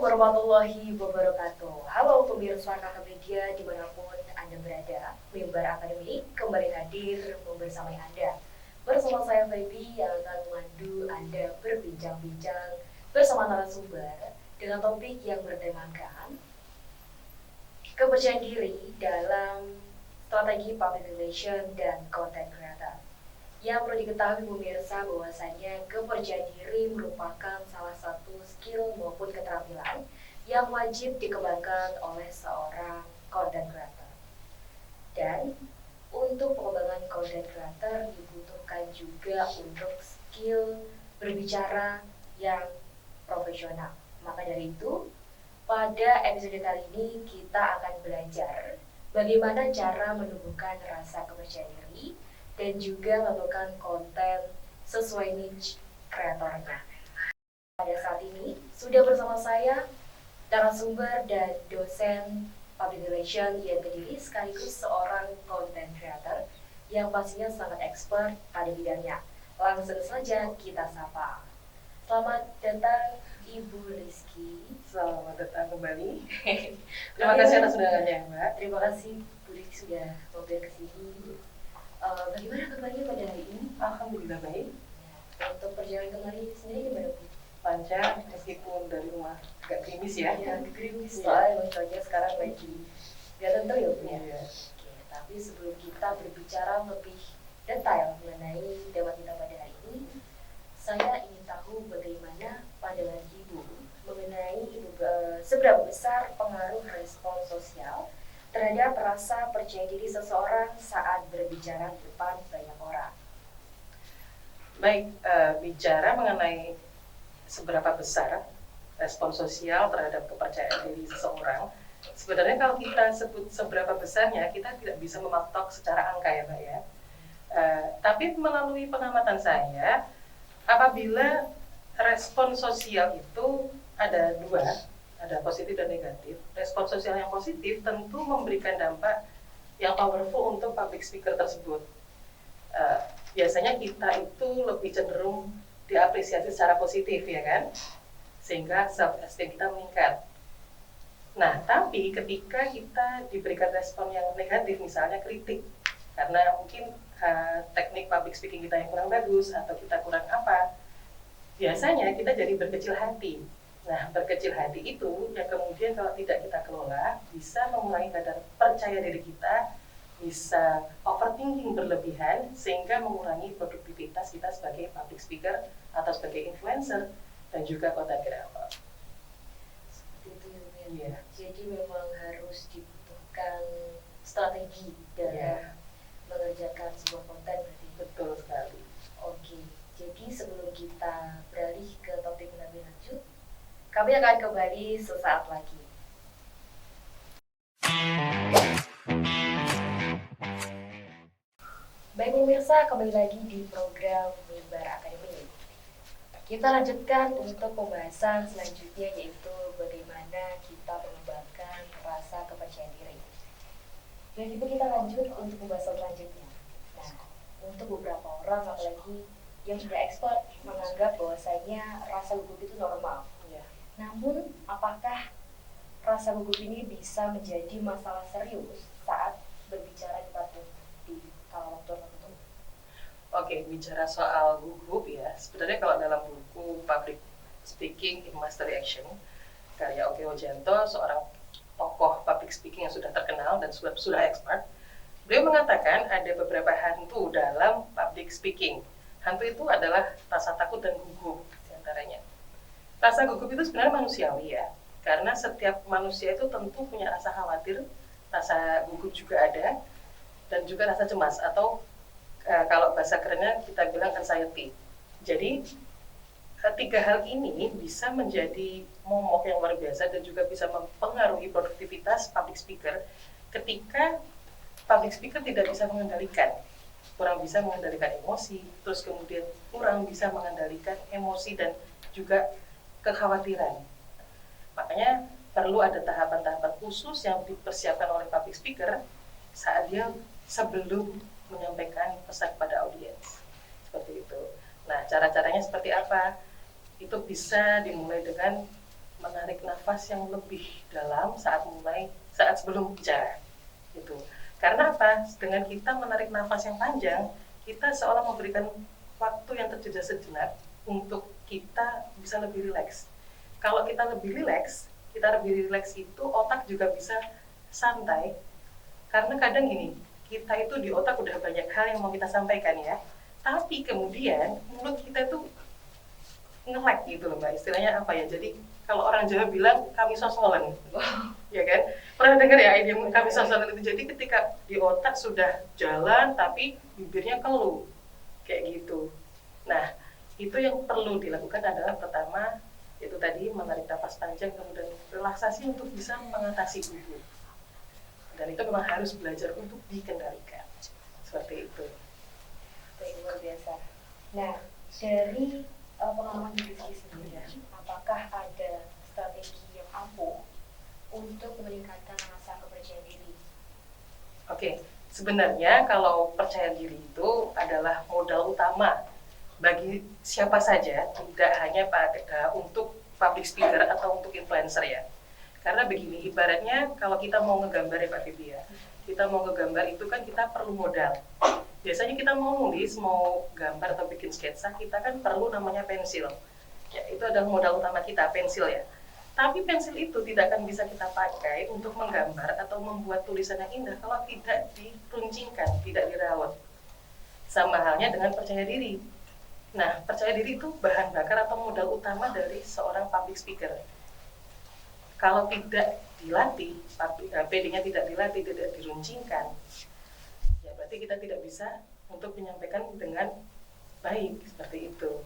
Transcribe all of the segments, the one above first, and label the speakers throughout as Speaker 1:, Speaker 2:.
Speaker 1: warahmatullahi wabarakatuh. Halo pemirsa KK Media dimanapun Anda berada. Mimbar Akademi kembali hadir membersamai Anda. Bersama saya Feby yang akan memandu Anda berbincang-bincang bersama narasumber dengan topik yang bertemakan kepercayaan diri dalam strategi public relation dan content creator. Yang perlu diketahui pemirsa bahwasanya kepercayaan diri merupakan salah satu skill maupun keterampilan yang wajib dikembangkan oleh seorang content creator. Dan untuk pengembangan content creator dibutuhkan juga untuk skill berbicara yang profesional. Maka dari itu, pada episode kali ini kita akan belajar bagaimana cara menumbuhkan rasa kepercayaan diri dan juga melakukan konten sesuai niche kreatornya. Pada saat ini sudah bersama saya narasumber dan dosen public relation yang berdiri sekaligus seorang content creator yang pastinya sangat expert pada bidangnya. Langsung saja kita sapa. Selamat datang Ibu Rizky.
Speaker 2: Selamat datang kembali. Terima kasih atas undangannya, Mbak.
Speaker 1: Terima kasih Bu Rizky sudah mampir ke sini. Bagaimana kabarnya pada hari ini?
Speaker 2: Alhamdulillah baik.
Speaker 1: Untuk perjalanan kemarin sendiri gimana Bu?
Speaker 2: Lancar meskipun dari rumah agak gerimis ya.
Speaker 1: Ya, gerimis soalnya cuaca sekarang lagi nggak tentu ya Bu ya. Oke, tapi sebelum kita berbicara lebih detail mengenai tema kita pada hari ini, saya ingin tahu bagaimana pandangan Ibu mengenai seberapa besar pengaruh respon sosial terhadap rasa percaya diri seseorang saat berbicara di depan banyak orang.
Speaker 2: Baik, bicara mengenai seberapa besar respon sosial terhadap kepercayaan diri seseorang, sebenarnya kalau kita sebut seberapa besarnya, kita tidak bisa mematok secara angka ya Mbak ya. Tapi melalui pengamatan saya, apabila respon sosial itu ada dua, ada positif dan negatif. Respon sosial yang positif tentu memberikan dampak yang powerful untuk public speaker tersebut. Biasanya kita itu lebih cenderung diapresiasi secara positif ya kan, sehingga self-esteem kita meningkat. Nah, tapi ketika kita diberikan respon yang negatif, misalnya kritik, karena mungkin teknik public speaking kita yang kurang bagus atau kita kurang apa, biasanya kita jadi berkecil hati. Nah, berkecil hati itu yang kemudian kalau tidak kita kelola bisa mengurangi kadar percaya diri kita, bisa overthinking berlebihan sehingga mengurangi produktivitas kita sebagai public speaker atau sebagai influencer dan juga content creator.
Speaker 1: Seperti itu ya. Jadi memang harus dibutuhkan strategi dalam mengerjakan sebuah konten berarti.
Speaker 2: Betul sekali.
Speaker 1: Oke, jadi sebelum kita beralih ke topik lebih lanjut, kami akan kembali sesaat lagi. Baik pemirsa, kembali lagi di program Mimbar Akademi. Kita lanjutkan untuk pembahasan selanjutnya, yaitu bagaimana kita mengembangkan rasa kepercayaan diri. Dan ibu kita lanjut untuk pembahasan selanjutnya. Nah, untuk beberapa orang apalagi yang sudah expert menganggap bahwasanya rasa gugup itu normal. Namun, apakah rasa gugup ini bisa menjadi masalah serius saat berbicara di kala waktu tertentu?
Speaker 2: Oke, bicara soal gugup ya, sebenarnya kalau dalam buku Public Speaking in Mastery Action karya Oke Ojanto, seorang tokoh public speaking yang sudah terkenal dan sudah expert, beliau mengatakan ada beberapa hantu dalam public speaking. Hantu itu adalah rasa takut dan gugup diantaranya. Rasa gugup itu sebenarnya manusiawi ya, karena setiap manusia itu tentu punya rasa khawatir, rasa gugup juga ada, dan juga rasa cemas atau kalau bahasa kerennya kita bilang anxiety. Jadi tiga hal ini bisa menjadi momok yang luar biasa dan juga bisa mempengaruhi produktivitas public speaker ketika public speaker tidak bisa mengendalikan, kurang bisa mengendalikan emosi, terus kemudian kurang bisa mengendalikan emosi dan juga kekhawatiran. Makanya perlu ada tahapan-tahapan khusus yang dipersiapkan oleh public speaker saat dia sebelum menyampaikan pesan kepada audiens. Seperti itu. Nah, cara-caranya seperti apa? Itu bisa dimulai dengan menarik nafas yang lebih dalam saat sebelum bicara gitu. Karena apa? Dengan kita menarik nafas yang panjang, kita seolah memberikan waktu yang terjeda sejenak untuk kita bisa lebih rileks. Kalau kita lebih rileks itu otak juga bisa santai. Karena kadang gini, kita itu di otak udah banyak hal yang mau kita sampaikan ya, tapi kemudian mulut kita tuh nge-lag gitu loh Mbak, istilahnya apa ya, jadi kalau orang Jawa bilang kami sosolan, ya kan? Pernah dengar ya idiom kami sosolan itu? Jadi ketika di otak sudah jalan tapi bibirnya keluh, kayak gitu. Nah, itu yang perlu dilakukan adalah pertama, itu tadi menarik nafas panjang, kemudian relaksasi untuk bisa mengatasi gugup. Dan itu memang harus belajar untuk dikendalikan, seperti itu.
Speaker 1: Itu luar biasa. Nah, dari pengalaman diri sendiri, apakah ada strategi yang ampuh untuk meningkatkan rasa kepercayaan diri?
Speaker 2: Oke, sebenarnya kalau percaya diri itu adalah modal utama bagi siapa saja, tidak hanya untuk public speaker atau untuk influencer ya. Karena begini, ibaratnya kalau kita mau ngegambar ya Pak Bibi ya, kita mau ngegambar itu kan kita perlu modal. Biasanya kita mau nulis, mau gambar atau bikin sketsa, kita kan perlu namanya pensil. Ya, itu adalah modal utama kita, pensil ya. Tapi pensil itu tidak akan bisa kita pakai untuk menggambar atau membuat tulisan yang indah kalau tidak diruncingkan, tidak dirawat. Sama halnya dengan percaya diri. Nah, percaya diri itu bahan bakar atau modal utama dari seorang public speaker. Kalau tidak dilatih, PD-nya tidak dilatih, tidak diruncingkan, ya berarti kita tidak bisa untuk menyampaikan dengan baik, seperti itu.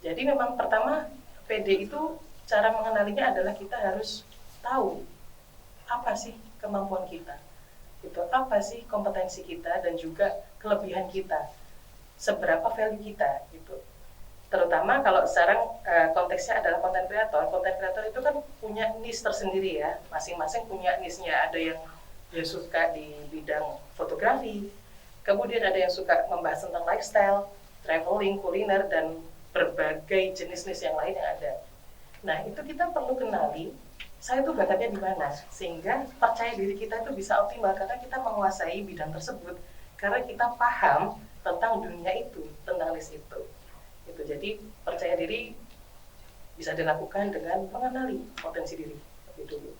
Speaker 2: Jadi memang pertama PD itu cara mengenalinya adalah kita harus tahu apa sih kemampuan kita, itu apa sih kompetensi kita dan juga kelebihan kita, seberapa value kita gitu. Terutama kalau sekarang konteksnya adalah konten kreator itu kan punya niche tersendiri ya, masing-masing punya niche-nya. Ada yang dia suka di bidang fotografi, kemudian ada yang suka membahas tentang lifestyle, traveling, kuliner, dan berbagai jenis niche yang lain yang ada. Nah, itu kita perlu kenali, saya tuh bakatnya di mana, sehingga percaya diri kita itu bisa optimal karena kita menguasai bidang tersebut, karena kita paham tentang dunia itu, tentang niche itu. Gitu. Jadi percaya diri bisa dilakukan dengan mengenali potensi diri lebih dulu.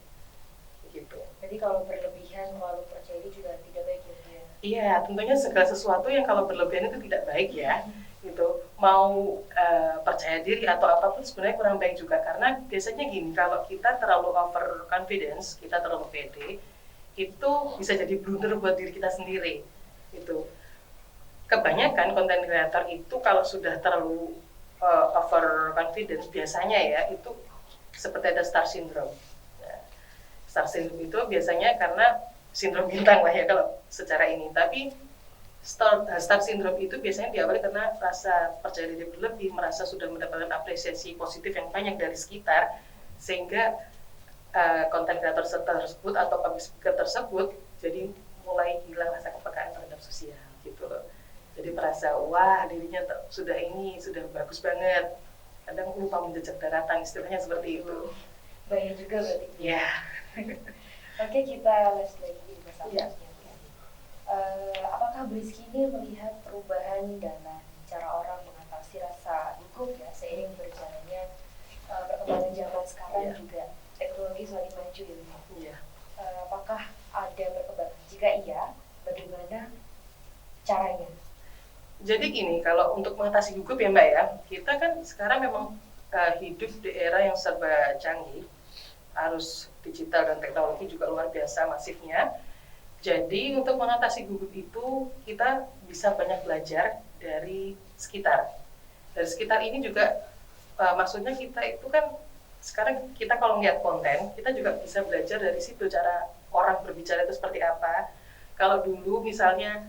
Speaker 2: Gitu.
Speaker 1: Jadi kalau berlebihan, terlalu percaya diri juga tidak baik ya?
Speaker 2: Iya, tentunya segala sesuatu yang kalau berlebihan itu tidak baik ya. Gitu. Mau percaya diri atau apapun sebenarnya kurang baik juga, karena biasanya gini, kalau kita terlalu over confidence, kita terlalu pede, itu bisa jadi blunder buat diri kita sendiri. Gitu. Kebanyakan konten kreator itu kalau sudah terlalu over confidence biasanya ya itu seperti ada star syndrome. Nah, star syndrome itu biasanya karena sindrom bintang lah ya kalau secara ini. Tapi star syndrome itu biasanya diawali karena rasa percaya diri berlebih, merasa sudah mendapatkan apresiasi positif yang banyak dari sekitar, sehingga konten kreator tersebut atau public speaker tersebut jadi mulai hilang rasa kepekaan terhadap sosial gitu loh. Jadi merasa, wah dirinya sudah bagus banget. Kadang lupa menjejak daratan, istilahnya seperti itu.
Speaker 1: Banyak juga berarti.
Speaker 2: Iya.
Speaker 1: Oke, kita lanjut lagi di masalahnya. Apakah Briski ini melihat perubahan dalam cara orang mengatasi rasa gugup ya seiring berjalannya perkembangan zaman sekarang juga teknologi semakin maju ya?
Speaker 2: Iya.
Speaker 1: Apakah ada perkembangan? Jika iya, bagaimana caranya?
Speaker 2: Jadi gini, kalau untuk mengatasi gugup ya Mbak ya, kita kan sekarang memang hidup di era yang serba canggih, arus digital dan teknologi juga luar biasa masifnya. Jadi untuk mengatasi gugup itu kita bisa banyak belajar dari sekitar. Dari sekitar ini juga maksudnya kita itu kan sekarang kita kalau melihat konten, kita juga bisa belajar dari situ cara orang berbicara itu seperti apa. Kalau dulu misalnya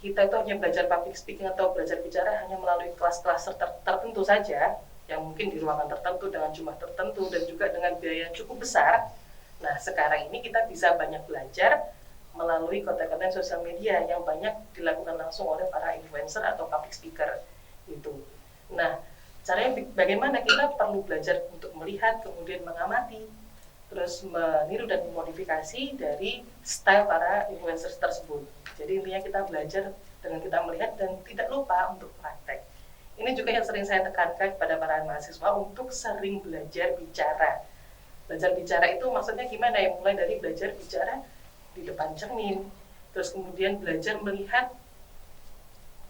Speaker 2: kita itu hanya belajar public speaking atau belajar bicara hanya melalui kelas-kelas tertentu saja, yang mungkin di ruangan tertentu dengan jumlah tertentu dan juga dengan biaya yang cukup besar. Nah, sekarang ini kita bisa banyak belajar melalui konten-konten sosial media yang banyak dilakukan langsung oleh para influencer atau public speaker itu. Nah, Caranya bagaimana kita perlu belajar untuk melihat, kemudian mengamati, terus meniru dan memodifikasi dari style para influencers tersebut. Jadi intinya kita belajar dengan kita melihat dan tidak lupa untuk praktek. Ini juga yang sering saya tekankan kepada para mahasiswa untuk sering belajar bicara. Belajar bicara itu maksudnya gimana ya? Mulai dari belajar bicara di depan cermin, terus kemudian belajar melihat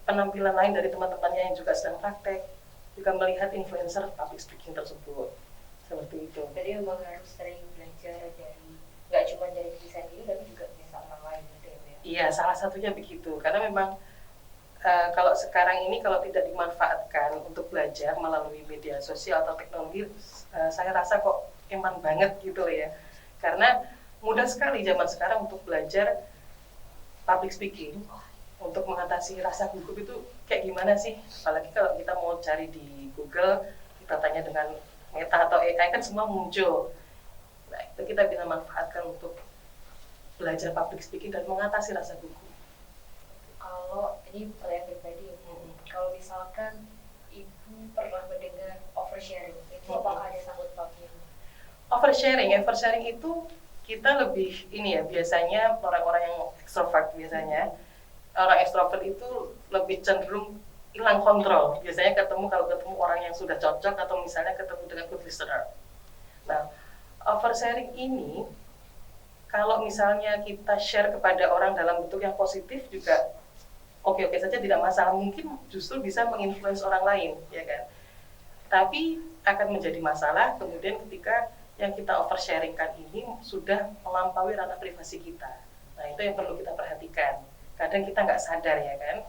Speaker 2: penampilan lain dari teman-temannya yang juga sedang praktek, juga melihat influencer public speaking tersebut, seperti itu.
Speaker 1: Jadi memang harus sering belajar dari, nggak cuma dari diri sendiri, tapi juga dari orang lain gitu ya.
Speaker 2: Iya, salah satunya begitu, karena memang kalau sekarang ini kalau tidak dimanfaatkan untuk belajar melalui media sosial atau teknologi, saya rasa kok eman banget gitu ya, karena mudah sekali zaman sekarang untuk belajar public speaking. Untuk mengatasi rasa gugup itu kayak gimana sih? Apalagi kalau kita mau cari di Google, kita tanya dengan Meta atau AI kan semua muncul. Nah, itu kita bisa manfaatkan untuk belajar public speaking dan mengatasi rasa gugup.
Speaker 1: Kalau ini pertanyaan pribadi, kalau misalkan ibu pernah mendengar oversharing, itu apakah ada sangkut pautnya?
Speaker 2: Oversharing itu kita lebih ini ya, biasanya orang-orang yang ekstrovert biasanya. Orang ekstrovert itu lebih cenderung hilang kontrol. Biasanya kalau ketemu orang yang sudah cocok atau misalnya ketemu dengan good listener. Nah, oversharing ini kalau misalnya kita share kepada orang dalam bentuk yang positif juga oke-oke saja, tidak masalah. Mungkin justru bisa menginfluence orang lain, ya kan? Tapi akan menjadi masalah kemudian ketika yang kita oversharingkan ini sudah melampaui ranah privasi kita. Nah, itu yang perlu kita perhatikan. Kadang kita nggak sadar ya kan,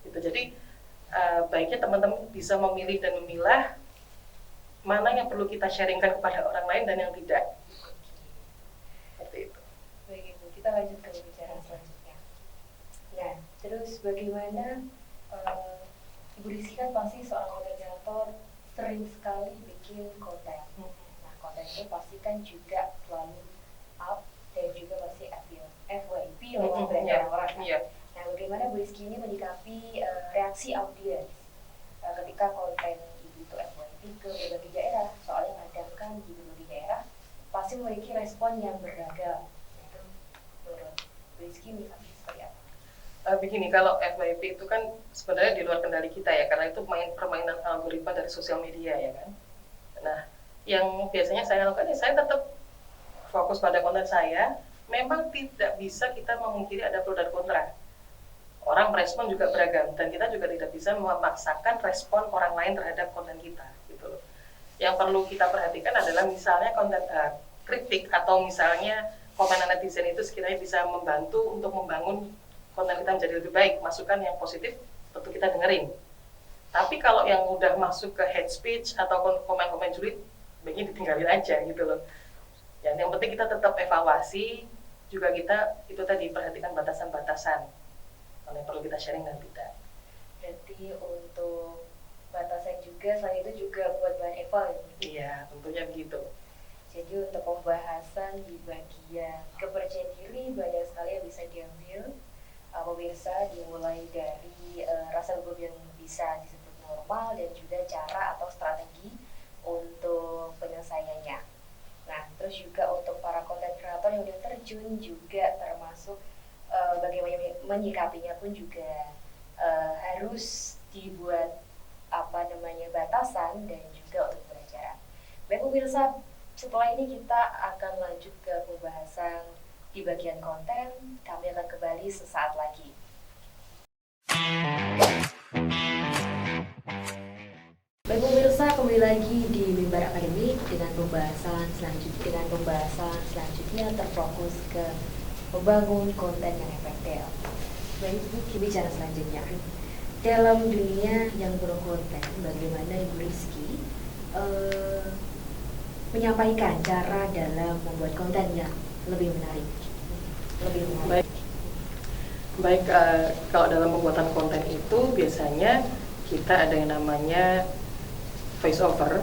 Speaker 2: gitu. Jadi baiknya teman-teman bisa memilih dan memilah mana yang perlu kita sharingkan kepada orang lain dan yang tidak. Seperti itu.
Speaker 1: Baik Ibu, kita lanjut ke pembicaraan selanjutnya. Nah, terus bagaimana Ibu Rizky kan pasti seorang konten kreator sering sekali bikin konten. Nah, konten itu pasti kan juga selalu up dan juga pasti FYP lewat orang-orang. Nah, bagaimana Bu Rizky ini menyikapi reaksi audiens ketika konten ibu itu FYP ke berbagai daerah? Soalnya kadang kan di berbagai daerah pasti memiliki respon yang beragam. Itu menurut Bu Rizky menyikapi seperti apa?
Speaker 2: Begini, kalau FYP itu kan sebenarnya di luar kendali kita ya, karena itu permainan algoritma dari sosial media ya kan. Nah, yang biasanya saya lakukan ya saya tetap fokus pada konten saya. Memang tidak bisa kita memungkiri ada pro dan kontra. Orang merespon juga beragam dan kita juga tidak bisa memaksakan respon orang lain terhadap konten kita, gitu loh. Yang perlu kita perhatikan adalah misalnya konten kritik atau misalnya komenan netizen itu sekiranya bisa membantu untuk membangun konten kita menjadi lebih baik, masukan yang positif tentu kita dengerin. Tapi kalau yang udah masuk ke hate speech atau komen-komen julid, baiknya ditinggalin aja gitu loh. Yang penting kita tetap evaluasi, juga kita itu tadi perhatikan batasan-batasan mana yang perlu kita sharing dan tidak.
Speaker 1: Berarti untuk batasan juga, selain itu juga buat bahan eval ya?
Speaker 2: Iya, tentunya begitu.
Speaker 1: Jadi untuk pembahasan di bagian kepercayaan diri banyak sekali yang bisa diambil. Pemirsa, dimulai dari rasa gugup yang bisa disebut normal dan juga cara atau strategi untuk penyelesaiannya. Nah, terus juga untuk para konten kreator yang udah terjun juga termasuk bagaimana menyikapinya pun juga harus dibuat batasan dan juga untuk pembelajaran. Baik pemirsa, setelah ini kita akan lanjut ke pembahasan di bagian konten. Kami akan kembali sesaat lagi. Baik pemirsa, kembali lagi di Mimbar Akademik dengan pembahasan selanjutnya terfokus ke membangun konten yang efektif. Baik, bicara selanjutnya dalam dunia yang berkonten, bagaimana Ibu Rizky menyampaikan cara dalam membuat konten yang lebih menarik.
Speaker 2: Baik, kalau dalam pembuatan konten itu biasanya kita ada yang namanya voice over,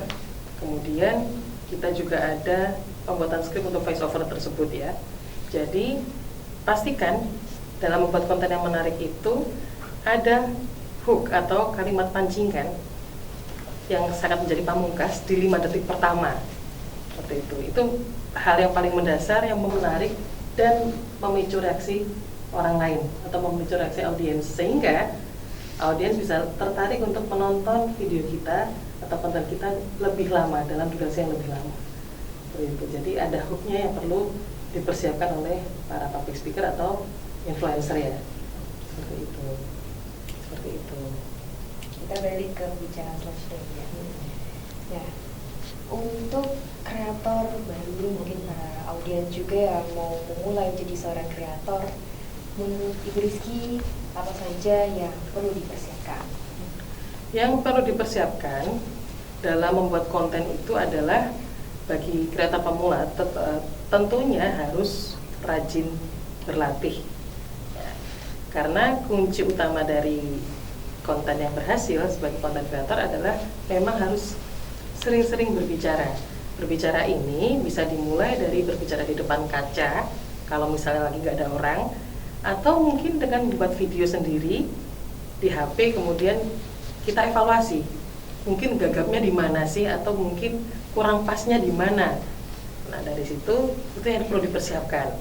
Speaker 2: kemudian kita juga ada pembuatan skrip untuk voice over tersebut ya. Jadi pastikan dalam membuat konten yang menarik itu ada hook atau kalimat pancingan yang sangat menjadi pamungkas di 5 detik pertama. Seperti itu. Itu hal yang paling mendasar, yang menarik dan memicu reaksi orang lain atau memicu reaksi audiens, sehingga audiens bisa tertarik untuk menonton video kita atau konten kita lebih lama, dalam durasi yang lebih lama. Seperti itu. Jadi ada hooknya yang perlu dipersiapkan oleh para public speaker atau influencer ya. Seperti itu. Seperti itu.
Speaker 1: Kita balik ke bicara selanjutnya. Nah, untuk kreator baru, mungkin para audiens juga yang mau memulai jadi seorang kreator, menurut Ibu Rizky apa saja yang perlu dipersiapkan?
Speaker 2: Yang perlu dipersiapkan dalam membuat konten itu adalah bagi kreator pemula tentunya harus rajin berlatih. Karena kunci utama dari konten yang berhasil sebagai konten kreator adalah memang harus sering-sering berbicara. Berbicara ini bisa dimulai dari berbicara di depan kaca, kalau misalnya lagi nggak ada orang, atau mungkin dengan membuat video sendiri di HP, kemudian kita evaluasi. Mungkin gagapnya di mana sih, atau mungkin kurang pasnya di mana. Nah, dari situ itu yang perlu dipersiapkan.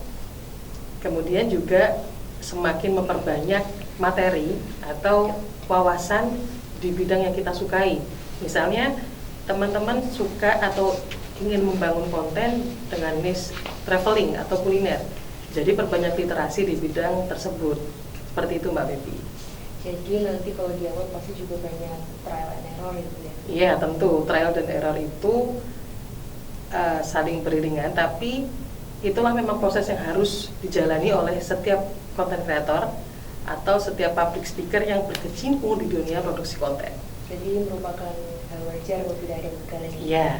Speaker 2: Kemudian juga semakin memperbanyak materi atau wawasan di bidang yang kita sukai. Misalnya teman-teman suka atau ingin membangun konten dengan niche traveling atau kuliner, jadi perbanyak literasi di bidang tersebut. Seperti itu Mbak Bebi.
Speaker 1: Jadi nanti kalau di awal pasti juga banyak trial and error gitu ya?
Speaker 2: Iya tentu, trial dan error itu saling beriringan, tapi itulah memang proses yang harus dijalani oleh setiap konten kreator atau setiap public speaker yang berkecimpung di dunia produksi konten.
Speaker 1: Jadi merupakan hal wajar kalau tidak ada kegagalan.
Speaker 2: Iya,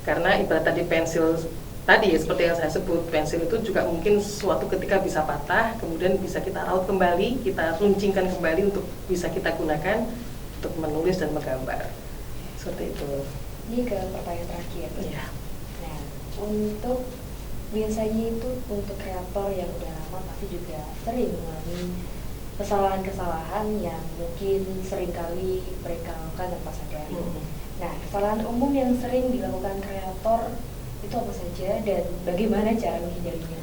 Speaker 2: karena ibarat tadi pensil tadi, seperti yang saya sebut, pensil itu juga mungkin suatu ketika bisa patah, kemudian bisa kita raut kembali, kita runcingkan kembali untuk bisa kita gunakan untuk menulis dan menggambar. Seperti itu.
Speaker 1: Ini ke pertanyaan terakhir.
Speaker 2: Iya.
Speaker 1: Nah, untuk biasanya itu untuk kreator yang udah lama pasti juga sering mengalami kesalahan-kesalahan yang mungkin seringkali mereka lakukan tanpa sadar. Nah, kesalahan umum yang sering dilakukan kreator itu apa saja dan bagaimana cara menghindarinya?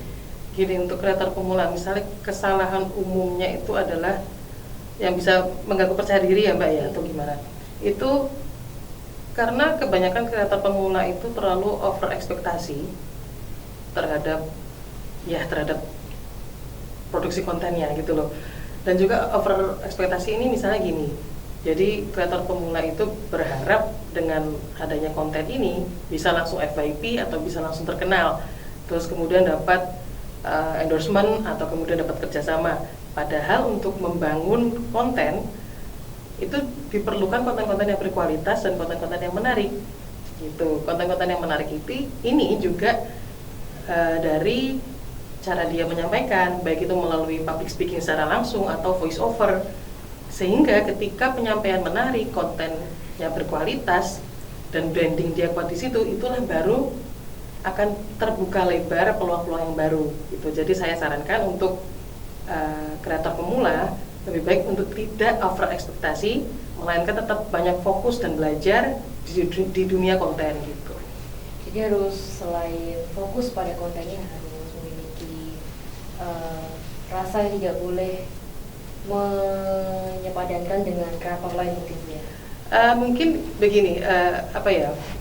Speaker 2: Gini, untuk kreator pemula, misalnya kesalahan umumnya itu adalah yang bisa mengganggu percaya diri ya Mbak ya, atau gimana? Itu karena kebanyakan kreator pemula itu terlalu over ekspektasi terhadap produksi kontennya gitu loh. Dan juga over ekspektasi ini misalnya gini, jadi kreator pemula itu berharap dengan adanya konten ini bisa langsung FYP atau bisa langsung terkenal, terus kemudian dapat endorsement atau kemudian dapat kerjasama. Padahal untuk membangun konten itu diperlukan konten-konten yang berkualitas dan konten-konten yang menarik gitu. Konten-konten yang menarik ini juga dari cara dia menyampaikan, baik itu melalui public speaking secara langsung atau voice over, sehingga ketika penyampaian menarik, kontennya berkualitas dan branding dia kuat di situ, itulah baru akan terbuka lebar peluang-peluang yang baru gitu. Jadi saya sarankan untuk kreator pemula lebih baik untuk tidak over ekspektasi, melainkan tetap banyak fokus dan belajar di dunia konten gitu.
Speaker 1: Jadi harus selain fokus pada kontennya harus memiliki rasa yang tidak boleh menyepadankan dengan kreator lain mungkin ya.
Speaker 2: Mungkin begini,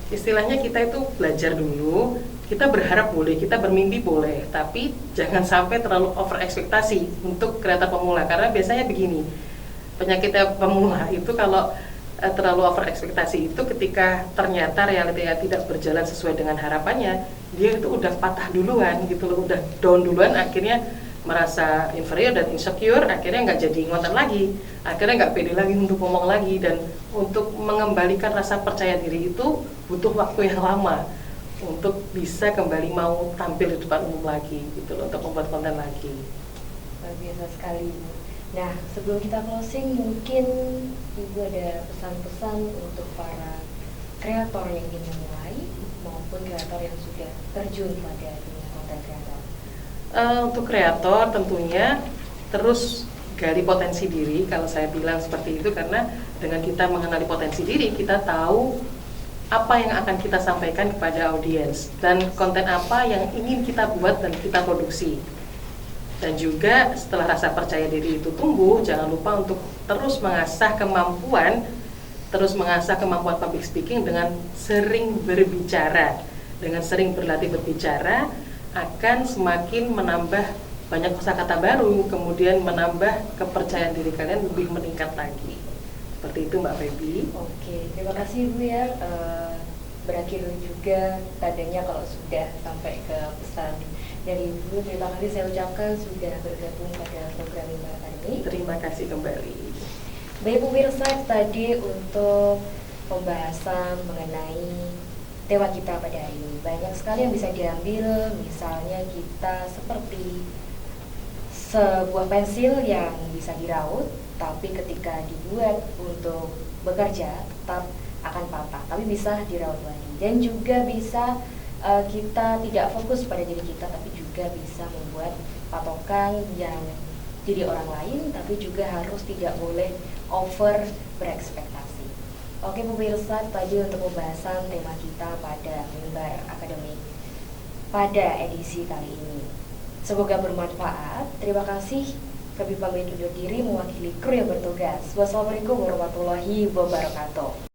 Speaker 2: istilahnya kita itu belajar dulu, kita berharap boleh, kita bermimpi boleh, tapi jangan sampai terlalu over ekspektasi untuk kreator pemula, karena biasanya begini, penyakitnya pemula itu kalau terlalu over ekspektasi itu ketika ternyata realitanya tidak berjalan sesuai dengan harapannya, dia itu udah patah duluan gitu loh, udah down duluan, akhirnya merasa inferior dan insecure, akhirnya nggak jadi ngonten lagi, akhirnya nggak pede lagi untuk ngomong lagi, dan untuk mengembalikan rasa percaya diri itu butuh waktu yang lama untuk bisa kembali mau tampil di depan umum lagi gitu loh, untuk membuat konten lagi.
Speaker 1: Luar biasa sekali Bu. Nah, sebelum kita closing, mungkin Ibu ada pesan-pesan untuk para kreator yang ingin memulai maupun kreator yang sudah terjun pada dunia konten kreator.
Speaker 2: Untuk kreator tentunya terus gali potensi diri. Kalau saya bilang seperti itu karena dengan kita mengenali potensi diri, kita tahu apa yang akan kita sampaikan kepada audiens dan konten apa yang ingin kita buat dan kita produksi. Dan juga setelah rasa percaya diri itu tumbuh, jangan lupa untuk terus mengasah kemampuan public speaking dengan sering berbicara. Dengan sering berlatih berbicara akan semakin menambah banyak kosakata baru, kemudian menambah kepercayaan diri kalian lebih meningkat lagi. Seperti itu Mbak Feby.
Speaker 1: Oke, terima kasih Bu ya. Berakhir juga tadinya kalau sudah sampai ke pesan dari Ibu. Terima kasih saya ucapkan sudah bergabung pada program Mimbar Akademi.
Speaker 2: Terima kasih kembali.
Speaker 1: Baik pemirsa, tadi untuk pembahasan mengenai tema kita pada hari ini. Banyak sekali yang bisa diambil, misalnya kita seperti sebuah pensil yang bisa diraut, tapi ketika dibuat untuk bekerja tetap akan patah, tapi bisa diraut lagi. Dan juga bisa kita tidak fokus pada diri kita, tapi juga bisa membuat patokan yang diri orang lain, tapi juga harus tidak boleh over berekspektasi. Oke pemirsa, tadi untuk pembahasan tema kita pada Mimbar Akademi pada edisi kali ini. Semoga bermanfaat. Terima kasih. Kami pamit undur diri mewakili kru yang bertugas. Wassalamualaikum warahmatullahi wabarakatuh.